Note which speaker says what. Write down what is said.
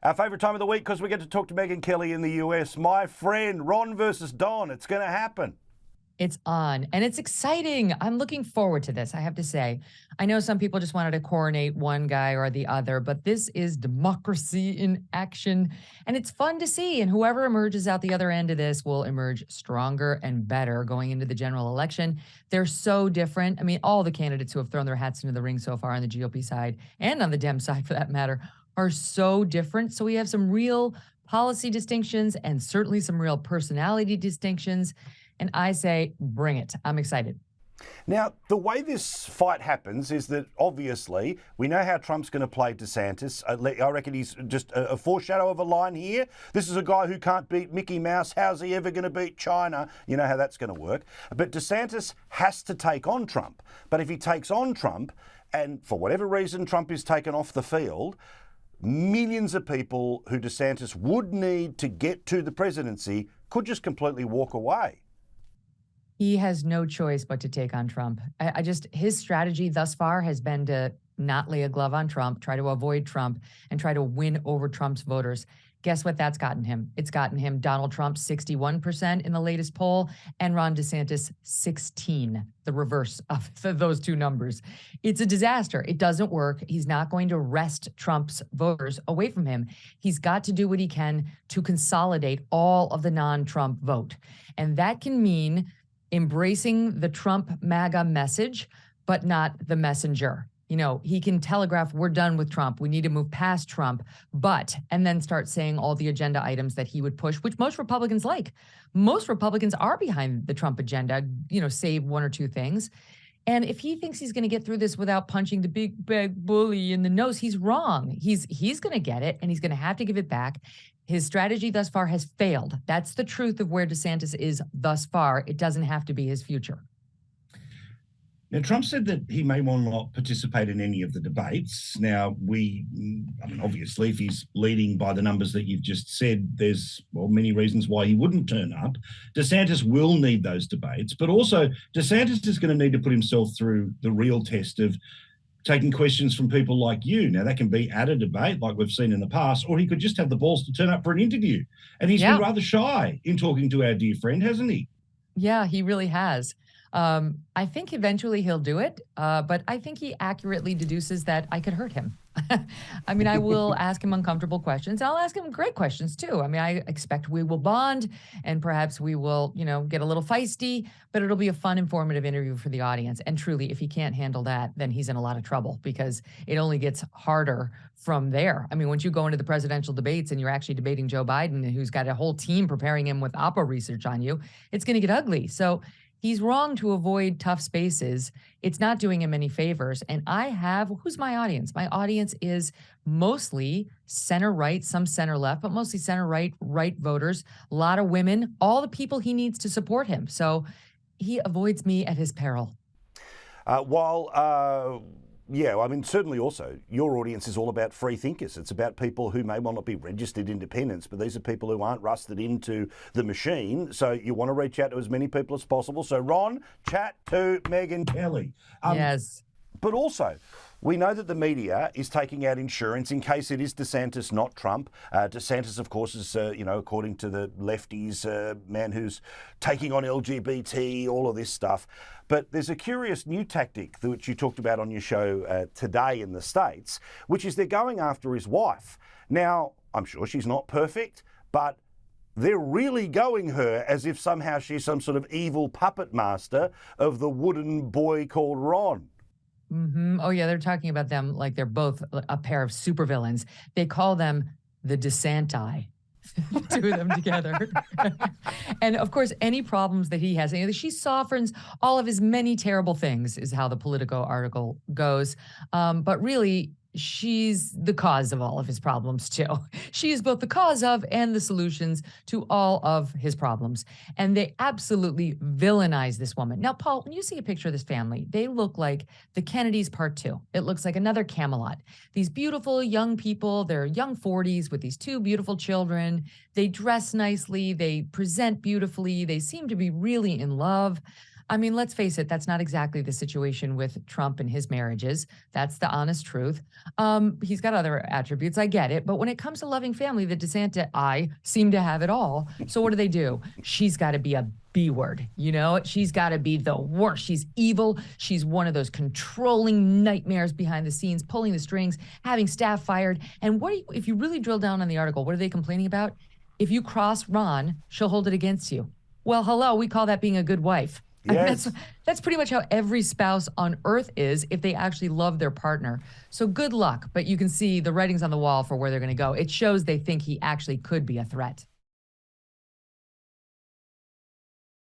Speaker 1: Our favourite time of the week because we get to talk to Megyn Kelly in the US. My friend, Ron versus Don. It's going to happen.
Speaker 2: It's on, and it's exciting. I'm looking forward to this, I have to say. I know some people just wanted to coronate one guy or the other, but this is democracy in action, and it's fun to see. And whoever emerges out the other end of this will emerge stronger and better going into the general election. They're so different. I mean, all the candidates who have thrown their hats into the ring so far on the GOP side, and on the Dem side for that matter, are so different. So we have some real policy distinctions and certainly some real personality distinctions. And I say, bring it. I'm excited.
Speaker 1: Now, the way this fight happens is that obviously we know how Trump's going to play DeSantis. I reckon he's just a foreshadow of a line here. This is a guy who can't beat Mickey Mouse. How's he ever going to beat China? You know how that's going to work. But DeSantis has to take on Trump. But if he takes on Trump, and for whatever reason Trump is taken off the field, millions of people who DeSantis would need to get to the presidency could just completely walk away.
Speaker 2: He has no choice but to take on Trump. His strategy thus far has been to not lay a glove on Trump, try to avoid Trump, and try to win over Trump's voters. Guess what that's gotten him? It's gotten him Donald Trump 61% in the latest poll and Ron DeSantis 16, the reverse of those two numbers. It's a disaster. It doesn't work. He's not going to wrest Trump's voters away from him. He's got to do what he can to consolidate all of the non-Trump vote. And that can mean embracing the Trump MAGA message, but not the messenger. You know, he can telegraph, we're done with Trump. We need to move past Trump, and then start saying all the agenda items that he would push, which most Republicans like. Most Republicans are behind the Trump agenda, save one or two things. And if he thinks he's going to get through this without punching the big bad bully in the nose, he's wrong. He's going to get it, and he's going to have to give it back. His strategy thus far has failed. That's the truth of where DeSantis is thus far. It doesn't have to be his future.
Speaker 3: Now, Trump said that he may well not participate in any of the debates. Now, obviously, if he's leading by the numbers that you've just said, there's many reasons why he wouldn't turn up. DeSantis will need those debates, but also DeSantis is going to need to put himself through the real test of taking questions from people like you. Now, that can be at a debate like we've seen in the past, or he could just have the balls to turn up for an interview. And he's been rather shy in talking to our dear friend, hasn't he?
Speaker 2: Yeah, he really has. I think eventually he'll do it, but I think he accurately deduces that I could hurt him. I mean, I will ask him uncomfortable questions. I'll ask him great questions too. I mean, I expect we will bond and perhaps we will, get a little feisty, but it'll be a fun, informative interview for the audience. And truly, if he can't handle that, then he's in a lot of trouble because it only gets harder from there. I mean, once you go into the presidential debates and you're actually debating Joe Biden, who's got a whole team preparing him with Oppo research on you, it's going to get ugly. He's wrong to avoid tough spaces. It's not doing him any favors. And who's my audience? My audience is mostly center-right, some center-left, but mostly center-right voters, a lot of women, all the people he needs to support him. So he avoids me at his peril.
Speaker 1: Certainly also your audience is all about free thinkers. It's about people who may well not be registered independents, but these are people who aren't rusted into the machine. So you want to reach out to as many people as possible. So Ron, chat to Megyn Kelly.
Speaker 2: Yes.
Speaker 1: But also, we know that the media is taking out insurance in case it is DeSantis, not Trump. DeSantis, of course, is, according to the lefties, a man who's taking on LGBT, all of this stuff. But there's a curious new tactic which you talked about on your show today in the States, which is they're going after his wife. Now, I'm sure she's not perfect, but they're really going her as if somehow she's some sort of evil puppet master of the wooden boy called Ron.
Speaker 2: Mm-hmm. Oh, yeah, they're talking about them like they're both a pair of supervillains. They call them the DeSanti. Two of them together. And of course, any problems that he has, she softens all of his many terrible things, is how the Politico article goes. But really, she's the cause of all of his problems too. She is both the cause of and the solutions to all of his problems. And they absolutely villainize this woman. Now, Paul, when you see a picture of this family, they look like the Kennedys Part 2. It looks like another Camelot. These beautiful young people, they're young 40s with these two beautiful children. They dress nicely. They present beautifully. They seem to be really in love. I mean, let's face it, that's not exactly the situation with Trump and his marriages. That's the honest truth. He's got other attributes, I get it. But when it comes to loving family, the DeSantis, I seem to have it all. So what do? She's got to be a B word, you know? She's got to be the worst. She's evil. She's one of those controlling nightmares behind the scenes, pulling the strings, having staff fired. And if you really drill down on the article, what are they complaining about? If you cross Ron, she'll hold it against you. Well, hello, we call that being a good wife.
Speaker 1: Yes.
Speaker 2: I mean, that's pretty much how every spouse on earth is if they actually love their partner. So good luck, but you can see the writing's on the wall for where they're going to go. It shows they think he actually could be a threat.